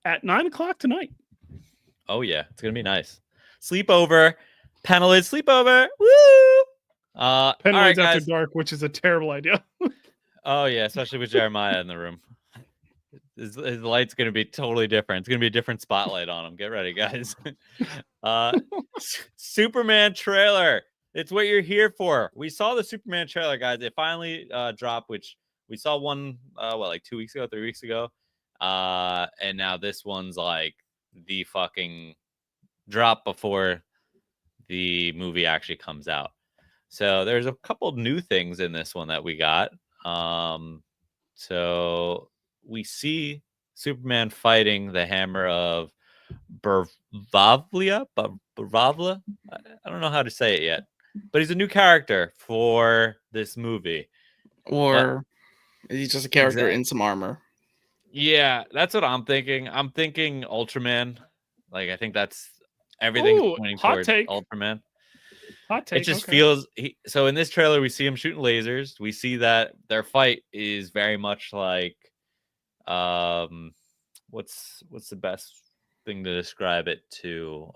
at 9:00 tonight. Oh yeah, it's gonna be nice. Sleepover, Paneloids sleepover. Woo! Paneloids after dark, which is a terrible idea. Oh yeah, especially with Jeremiah in the room. His light's gonna be totally different. It's gonna be a different spotlight on him. Get ready, guys. Superman trailer. It's what you're here for. We saw the Superman trailer, guys. It finally dropped, which we saw one like 2 weeks ago, 3 weeks ago. And now this one's like the fucking drop before the movie actually comes out. So there's a couple new things in this one that we got. So we see Superman fighting the hammer of Bravlia. I don't know how to say it yet, but he's a new character for this movie. Or he's just a character in some armor. Yeah, that's what I'm thinking. I'm thinking Ultraman. Like I think that's everything's pointing towards Ultraman. Hot take. It just feels so in this trailer we see him shooting lasers. We see that their fight is very much like what's the best thing to describe it to?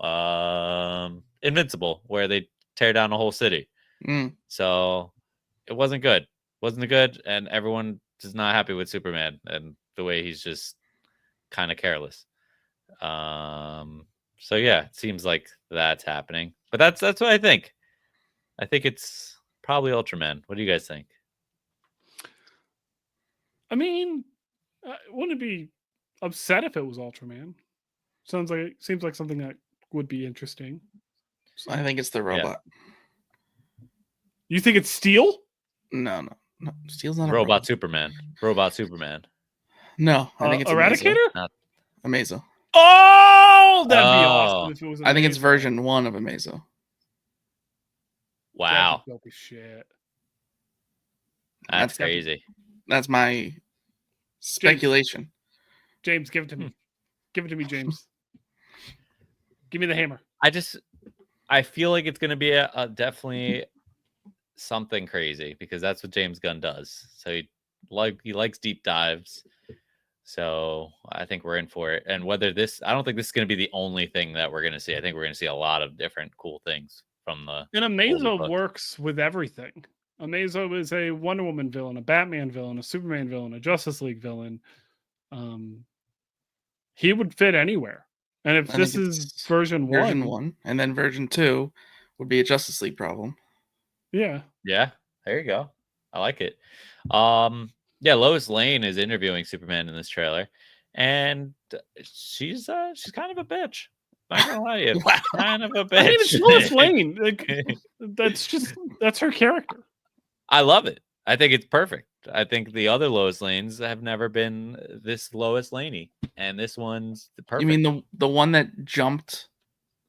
Invincible, where they tear down a whole city. So it wasn't good. And everyone is not happy with Superman and the way he's just kind of careless. So yeah, it seems like that's happening. But that's what I think. I think it's probably Ultraman. What do you guys think? I mean, I wouldn't be upset if it was Ultraman. Seems like something that would be interesting. I think it's the robot. Yeah. You think it's Steel? No. Steel's not Robot a robot. Superman. Robot Superman. No, I think it's Eradicator? Amazo. Oh, that'd be awesome if it was. I think it's version 1 of Amazo. Wow. Shit. That's crazy. That's my speculation. James, give it to me. Give it to me, James. Give me the hammer. I feel like it's going to be a definitely something crazy because that's what James Gunn does. So he likes deep dives. So I think we're in for it. And whether this, I don't think this is going to be the only thing that we're going to see. I think we're going to see a lot of different cool things from the And older Amazo books. works with everything. Amazo is a Wonder Woman villain, a Batman villain, a Superman villain, a Justice League villain. He would fit anywhere. And if this is version one, and then version 2 would be a Justice League problem. Yeah. Yeah, there you go. I like it. Yeah, Lois Lane is interviewing Superman in this trailer, and she's kind of a bitch. Not gonna lie to you, Wow. kind of a bitch. I mean, it's Lois Lane. Like, that's her character. I love it. I think it's perfect. I think the other Lois Lanes have never been this Lois Laney, and this one's perfect. You mean the one that jumped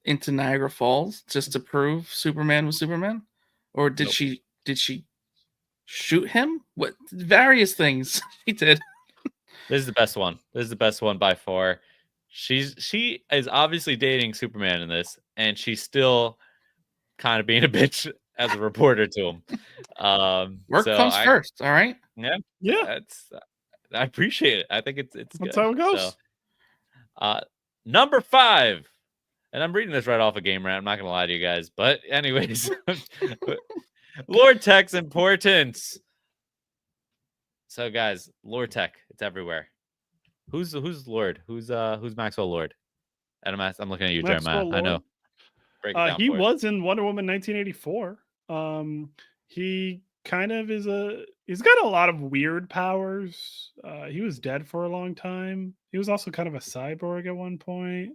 into Niagara Falls just to prove Superman was Superman, or did she shoot him? What various things she did. This is the best one. This is the best one by far. She is obviously dating Superman in this, and she's still kind of being a bitch as a reporter to him. Work comes first, all right? Yeah. I appreciate it. I think it's That's good. how it goes. So, number 5, and I'm reading this right off a Game Rant. I'm not gonna lie to you guys, but anyways, Lord Tech's importance. So, guys, Lord Tech, it's everywhere. Who's Lord? Who's Maxwell Lord? And I'm looking at you, Maxwell Jeremiah. Lord. I know. He was in Wonder Woman 1984. He kind of he's got a lot of weird powers. He was dead for a long time. He was also kind of a cyborg at one point.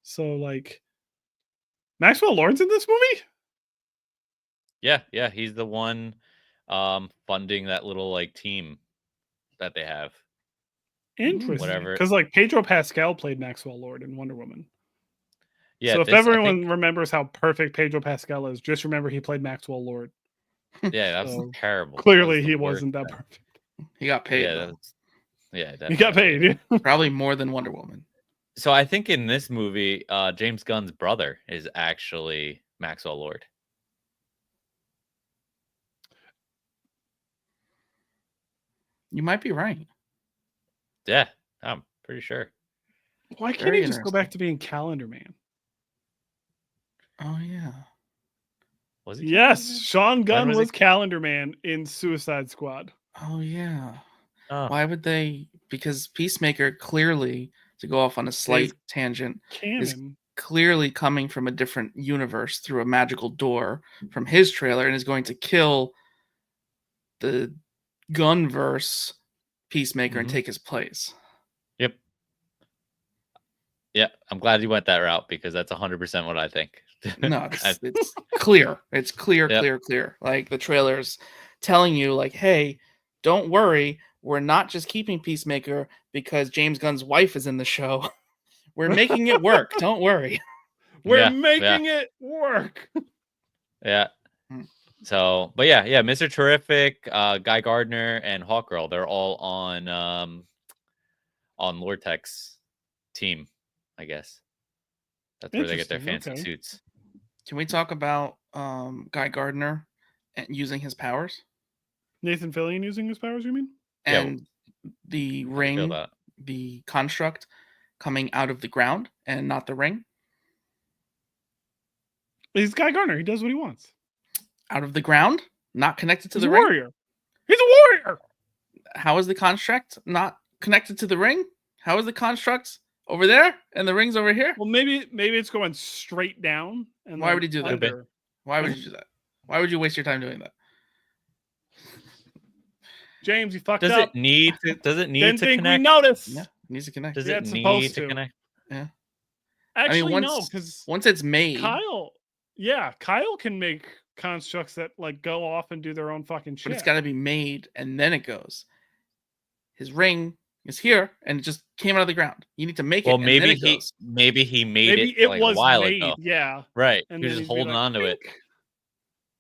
So like Maxwell Lord's in this movie? Yeah, he's the one funding that little like team that they have. Interesting. Whatever. Because like Pedro Pascal played Maxwell Lord in Wonder Woman. Yeah. So if everyone remembers how perfect Pedro Pascal is, just remember he played Maxwell Lord. Yeah, that was terrible. Clearly, he wasn't that perfect. He got paid. He got paid. Yeah. Probably more than Wonder Woman. So I think in this movie, James Gunn's brother is actually Maxwell Lord. You might be right. Yeah, I'm pretty sure. Why can't he just go back to being Calendar Man? Oh yeah. Was he? Yes, Sean Gunn was Calendar Man in Suicide Squad. Oh yeah. Why would they? Because Peacemaker clearly, to go off on a slight tangent, is clearly coming from a different universe through a magical door from his trailer and is going to kill the Gunverse Peacemaker and take his place. Yep. Yeah, I'm glad you went that route because that's 100% what I think. No, it's clear. It's clear, clear. Like the trailer's telling you, like, hey, don't worry. We're not just keeping Peacemaker because James Gunn's wife is in the show. We're making it work. Don't worry. We're making it work. Yeah. So, but yeah, Mr. Terrific, Guy Gardner, and Hawkgirl, they're all on Lord Tech's team, I guess. That's where they get their fancy suits. Can we talk about Guy Gardner and using his powers? Nathan Fillion using his powers, you mean? And the ring, the construct coming out of the ground and not the ring? He's Guy Gardner. He does what he wants. Out of the ground? Not connected to the ring? Warrior. He's a warrior. How is the construct not connected to the ring? How is the construct over there and the ring's over here? Well, maybe it's going straight down. And why would he do that? Why would you do that? Why would you waste your time doing that? James, you fucked up. Does it need to Didn't think connect? We noticed. Yeah, it needs to connect. Does it need to connect? Yeah. Actually, no, because once it's made, Kyle can make constructs that like go off and do their own fucking shit. But it's got to be made, and then it goes. His ring is here, and it just came out of the ground. You need to make it. Well, maybe he made it like a while ago. Yeah, right. He was just holding on to it.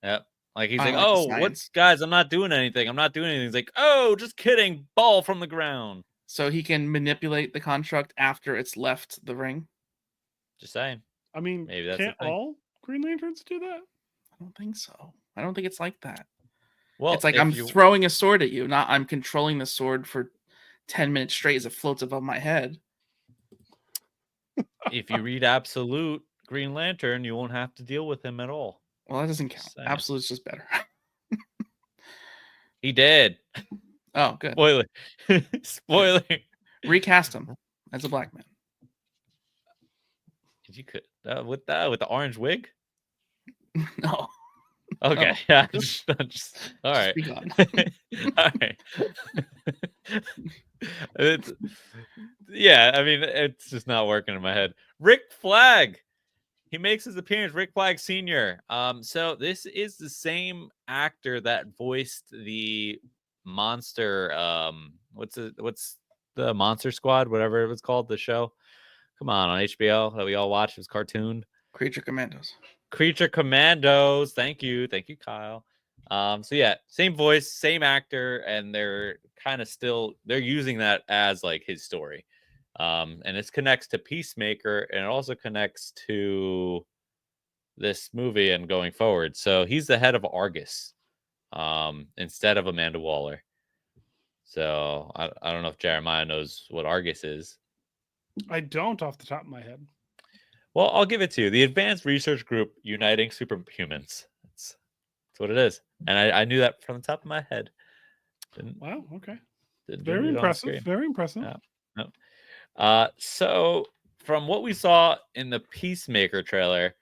Yep. Like he's like, oh, what's guys? I'm not doing anything. He's like, oh, just kidding. Ball from the ground. So he can manipulate the construct after it's left the ring. Just saying. I mean, maybe that's can't all Green Lanterns do that? I don't think so. I don't think it's like that. Well, it's like I'm throwing a sword at you, not I'm controlling the sword for 10 minutes straight as it floats above my head. If you read Absolute Green Lantern, you won't have to deal with him at all. Well, that doesn't count. Just saying. Absolute's just better. He did. Oh, good. Spoiler. Spoiler. Recast him as a black man. You could with the orange wig. No. Okay. No. Yeah. All right. Speak on. All right. Yeah. I mean, it's just not working in my head. Rick Flag. He makes his appearance. Rick Flag Sr. So this is the same actor that voiced the monster. What's the Monster Squad? Whatever it was called. The show. Come on HBO that we all watched. It was cartoon. Creature Commandos. Creature Commandos. Thank you, Kyle. So yeah, same voice, same actor, and they're kind of they're using that as like his story. And it connects to Peacemaker, and it also connects to this movie and going forward. So he's the head of Argus, instead of Amanda Waller. So I don't know if Jeremiah knows what Argus is. I don't off the top of my head. Well, I'll give it to you. The Advanced Research Group Uniting Superhumans. That's what it is. And I knew that from the top of my head. Wow. Okay. Very impressive. Very impressive. Yeah. So from what we saw in the Peacemaker trailer,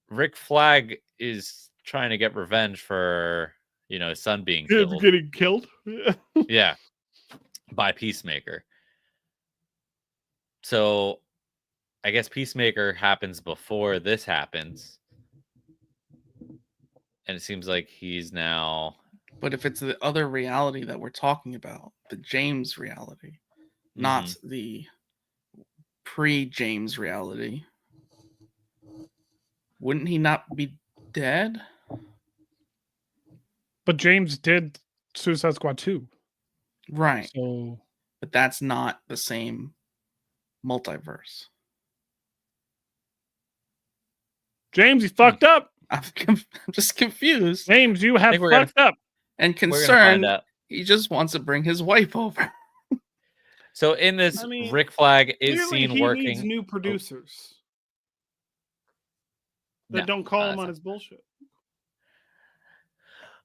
Rick Flag is trying to get revenge for, his son being killed. Getting killed? Yeah. By Peacemaker. So I guess Peacemaker happens before this happens. And it seems like he's now... But if it's the other reality that we're talking about, the James reality, not the pre-James reality, wouldn't he not be dead? But James did Suicide Squad 2. Right. So... But that's not the same multiverse. James, you fucked up. I'm just confused. James, you have fucked up. And concerned, he just wants to bring his wife over. So in this, Rick Flag is seen working. He needs new producers that don't call him on his bullshit.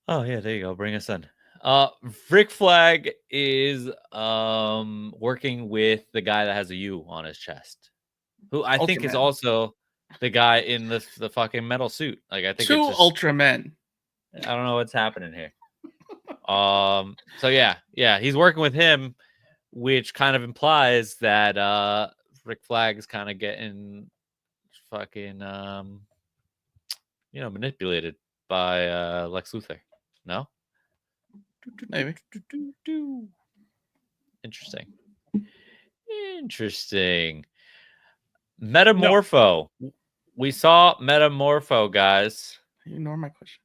Oh yeah, there you go. Bring us in. Rick Flag is working with the guy that has a U on his chest, who I think is also the guy in the fucking metal suit. Like I think two Ultramen. I don't know what's happening here. So yeah, he's working with him, which kind of implies that Rick Flag is kind of getting fucking manipulated by Lex Luthor. No? Maybe. Interesting. Metamorpho. No. We saw Metamorpho, guys. Ignore my question.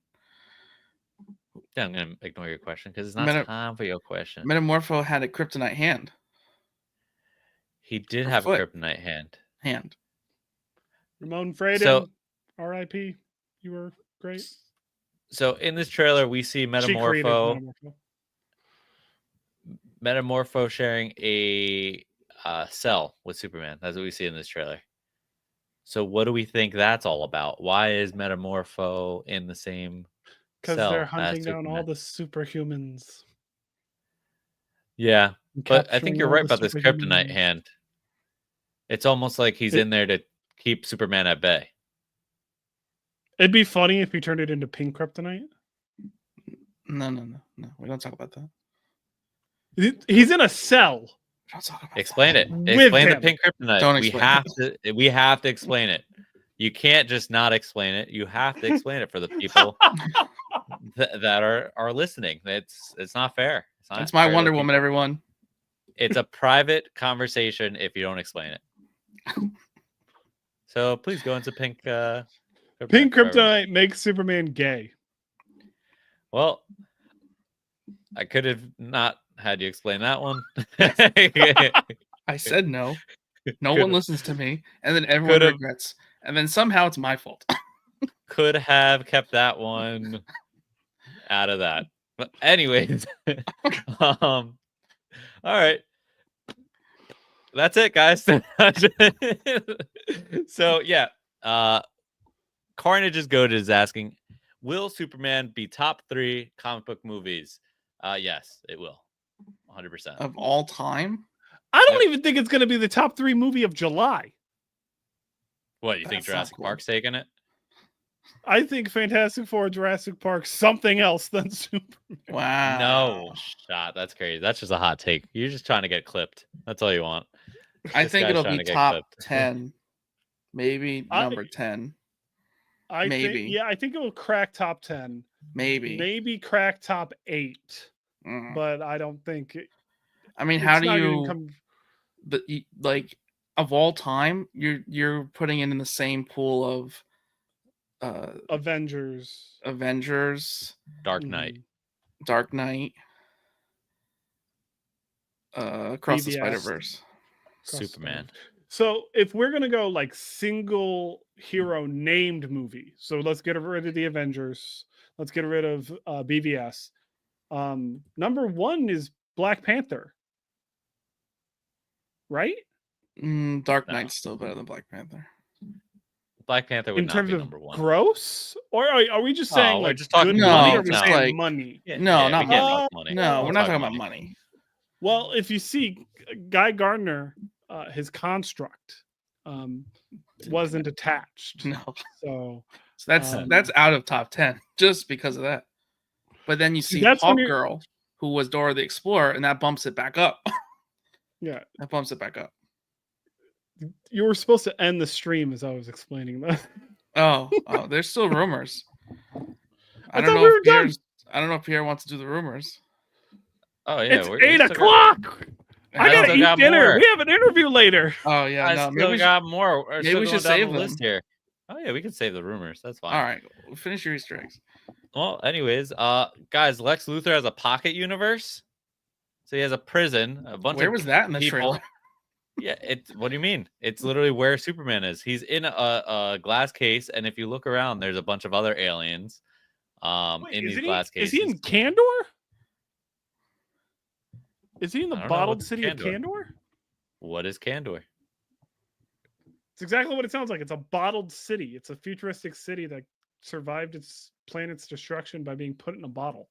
Yeah, I'm gonna ignore your question because it's not time for your question. Metamorpho had a kryptonite hand. He did have a kryptonite hand. Ramon Freyden, R.I.P. You were great. So in this trailer, we see Metamorpho sharing a cell with Superman. That's what we see in this trailer. So what do we think that's all about? Why is Metamorpho in the same cell? Because they're hunting down all the superhumans. Yeah, but I think you're right about this kryptonite hand. It's almost like he's in there to keep Superman at bay. It'd be funny if he turned it into pink kryptonite. No. We don't talk about that. He's in a cell. Explain it. Explain the pink kryptonite. Don't explain we have to explain it. You can't just not explain it. You have to explain it for the people that are listening. It's not fair. It's my Wonder Woman, everyone. It's a private conversation if you don't explain it. So please go into pink. Pink kryptonite makes Superman gay. Well, I could have not had you explain that one. I said no. No one listens to me, and then everyone regrets, and then somehow it's my fault. Could have kept that one out of that. But anyways, All right. That's it, guys. So yeah, Carnage is Goated is asking, will Superman be top 3 comic book movies? Yes, it will. 100%. Of all time? I don't even think it's going to be the top 3 movie of July. What, you think That's not Jurassic cool. Park's taking it? I think Fantastic Four, Jurassic Park, something else than Superman. Wow. No shot. That's crazy. That's just a hot take. You're just trying to get clipped. That's all you want. I This think guy's it'll trying be to get top clipped. 10. Maybe number 10. Maybe. I think it will crack top 10. Maybe crack top 8. But I don't think I mean, how do you like of all time, you're putting it in the same pool of Avengers, Dark Knight, Across the Spider-Verse, Superman. So if we're gonna go like single hero named movie, so let's get rid of the Avengers, let's get rid of BVS. Number 1 is Black Panther, right? Dark Knight's still better than Black Panther. Black Panther would in not terms be of number 1. gross, or are we just saying like just talking good money? money? Or are we just saying like money? Yeah, No, yeah, not we can't money. talk money. No, we're not talking talk about money. Well, if you see Guy Gardner, his construct wasn't attached. No. So that's out of top 10 just because of that. But then you see Hawkgirl, who was Dora the Explorer, and that bumps it back up. Yeah. That bumps it back up. You were supposed to end the stream as I was explaining that. Oh, there's still rumors. I don't know if Pierre wants to do the rumors. Oh yeah, it's 8 o'clock. I gotta eat dinner. We have an interview later. Oh yeah, maybe we got more. Maybe we should save the list here. Oh yeah, we can save the rumors. That's fine. All right, we'll finish your Easter eggs. Well, anyways, guys, Lex Luthor has a pocket universe. So he has a prison. Where was that in the trailer? Yeah, what do you mean? It's literally where Superman is. He's in a glass case, and if you look around, there's a bunch of other aliens. In these glass cases. Is he in Kandor? Is he in the bottled city of Kandor? What is Kandor? It's exactly what it sounds like. It's a bottled city. It's a futuristic city that survived its planet's destruction by being put in a bottle.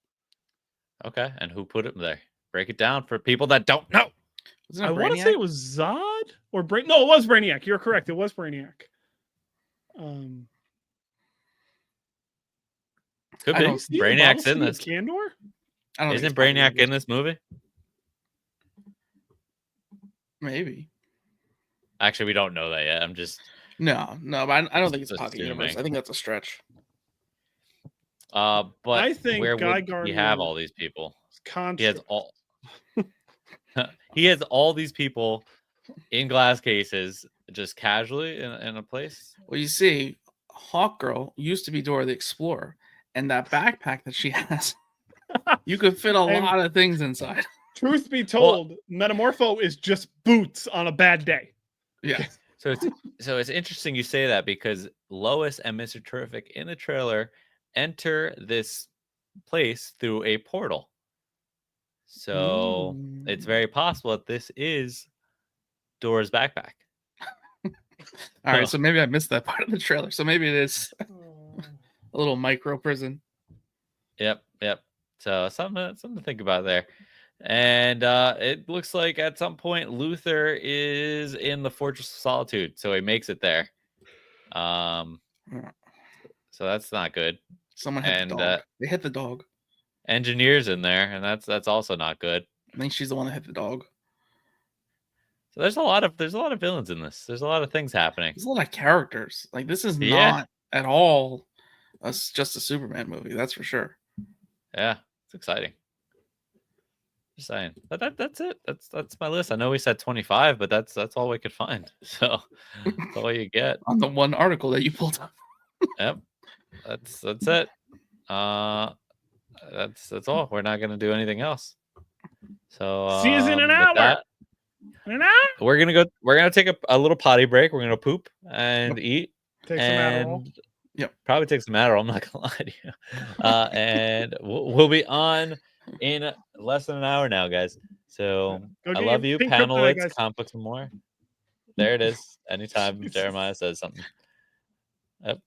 Okay, and who put it there? Break it down for people that don't know. I want to say it was Zod or No, it was Brainiac. You're correct. It was Brainiac. Could be. Brainiac's in this. Kandor? Isn't Brainiac in this movie? Maybe. Actually, we don't know that yet. I'm just no, but I don't think it's pocket universe. I think that's a stretch. But I think where Guy would Gardner he have all these people? Construct. He has all. He has all these people in glass cases, just casually in a place. Well, you see, Hawkgirl used to be Dora the Explorer, and that backpack that she has, you could fit a lot of things inside. Truth be told, Metamorpho is just boots on a bad day. Yeah. So it's interesting you say that, because Lois and Mr. Terrific in the trailer enter this place through a portal. So it's very possible that this is Dora's backpack. All right, so maybe I missed that part of the trailer. So maybe it is a little micro prison. Yep. So something to think about there. And it looks like at some point Luthor is in the Fortress of Solitude, so he makes it there. So that's not good. Someone hit the dog. They hit the dog. Engineer's in there, and that's also not good. I think she's the one that hit the dog. So there's a lot of villains in this. There's a lot of things happening. There's a lot of characters. Like, this is not at all just a Superman movie. That's for sure. Yeah, it's exciting. Just saying. But that's it. That's my list. I know we said 25, but that's all we could find. So that's all you get on the one article that you pulled up. Yep. That's it. That's all. We're not gonna do anything else. So see you in an hour. We're gonna take a little potty break. We're gonna poop and eat. Take some Adderall. Yep. Probably take some Adderall. I'm not gonna lie to you. And we'll be on in less than an hour now, guys. So Go I get love your you, pink kryptonite, Paneloids, guys. comic books and more. There it is. Anytime Jeremiah says something. Yep.